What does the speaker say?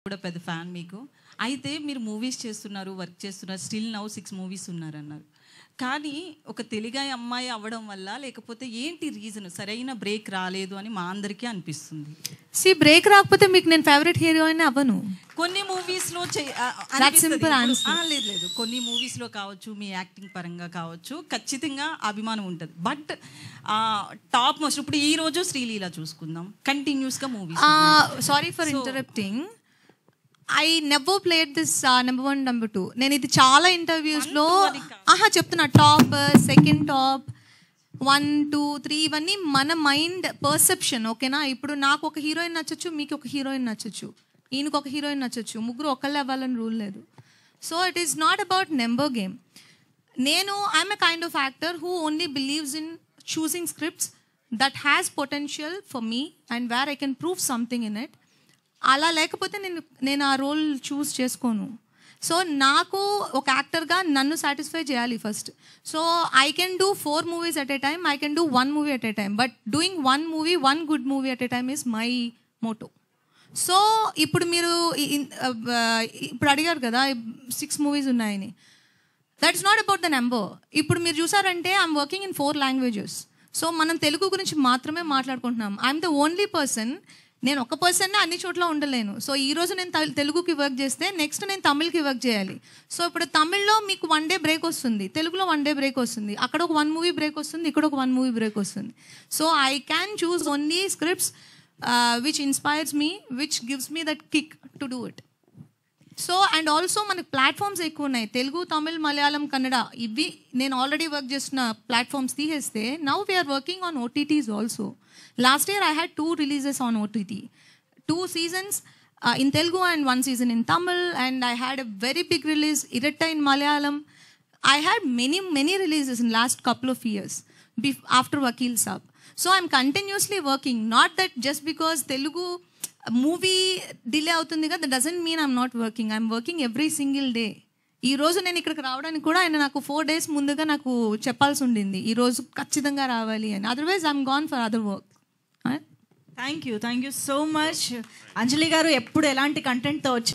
కూడా పెద్ద ఫ్యాన్ మీకు. అయితే మీరు మూవీస్ చేస్తున్నారు, వర్క్ చేస్తున్నారు, స్టిల్ నౌ 6 మూవీస్ ఉన్నారన్నారు. కానీ ఒక తెలుగాయి అమ్మాయి అవ్వడం వల్ల లేకపోతే ఏంటి రీజన్ సరైన బ్రేక్ రాలేదు అని మా అందరికీ అనిపిస్తుంది. బ్రేక్ రాకపోతే మీకు నేను ఫేవరెట్ హీరోయిన్ అవ్వను. కొన్ని మూవీస్లో లేదు కొన్ని మూవీస్లో కావచ్చు, మీ యాక్టింగ్ పరంగా కావచ్చు, ఖచ్చితంగా అభిమానం ఉంటుంది. బట్ టాప్ మోస్ట్ ఇప్పుడు ఈ రోజు శ్రీలీల చూసుకుందాం, కంటిన్యూస్గా movies. Sorry for interrupting, I never played this number 1 number 2. నేను ఇది చాలా ఇంటర్వ్యూస్లో చెప్తున్నా, టాప్, సెకండ్ టాప్, 1, 2, 3 ఇవన్నీ మన మైండ్ పర్సెప్షన్. ఓకేనా? ఇప్పుడు నాకు ఒక హీరోయిన్ నచ్చచ్చు, మీకు ఒక హీరోయిన్ నచ్చచ్చు, ఈయనకు ఒక హీరోయిన్ నచ్చచ్చు, ముగ్గురు ఒకళ్ళే అవ్వాలని రూల్ లేదు. So it is not about number game. నేను I'm a kind of actor who only believes in choosing scripts that has potential for me and where I can prove something in it. అలా లేకపోతే నేను ఆ role చూస్ చేసుకోను. So నాకు ఒక యాక్టర్గా నన్ను సాటిస్ఫై చేయాలి first. So I can do 4 movies at a time, I can do 1 movie at a time, but doing 1 movie, 1 good movie at a time is my Moto. So ఇప్పుడు మీరు ఇప్పుడు అడిగారు కదా 6 మూవీస్ ఉన్నాయని, that is not about the number. ఇప్పుడు మీరు చూసారంటే I'm working in 4 languages. So మనం తెలుగు గురించి మాత్రమే మాట్లాడుకుంటున్నాం. I'm the only person. నేను ఒక పర్సన్నే అన్ని చోట్ల ఉండలేను. సో ఈరోజు నేను తెలుగుకి వర్క్ చేస్తే నెక్స్ట్ నేను తమిళ్కి వర్క్ చేయాలి. సో ఇప్పుడు తమిళ్లో మీకు 1 డే బ్రేక్ వస్తుంది, తెలుగులో 1 డే బ్రేక్ వస్తుంది, అక్కడ ఒక 1 మూవీ బ్రేక్ వస్తుంది, ఇక్కడ ఒక 1 మూవీ బ్రేక్ వస్తుంది. So I can choose only scripts which inspires me, which gives me that kick to do it. So and also మనకి ప్లాట్ఫామ్స్ ఎక్కువ ఉన్నాయి, తెలుగు, తమిళ్, మలయాళం, కన్నడ. ఇవి నేను ఆల్రెడీ వర్క్ చేస్తున్న ప్లాట్ఫామ్స్ తీసేస్తే now we are working on OTTs also. Last year I had 2 releases on OTT, 2 seasons in Telugu and 1 season in Tamil, and I had a very big release, Iratta in Malayalam. I had many releases in last couple of years after Vakil Saab. So I'm continuously working. Not that just because Telugu movie delay అవుతుంది కదా, that doesn't mean I'm not working. I'm working every single day. ఈ రోజు నేను ఇక్కడికి రావడానికి కూడా ఆయన నాకు 4 days ముందుగా నాకు చెప్పాల్సి ఉండింది, ఈరోజు ఖచ్చితంగా రావాలి అని. Otherwise I'm gone for other work. Thank you so much Anjali garu. ఎప్పుడు ఎలాంటి కంటెంట్తో వచ్చి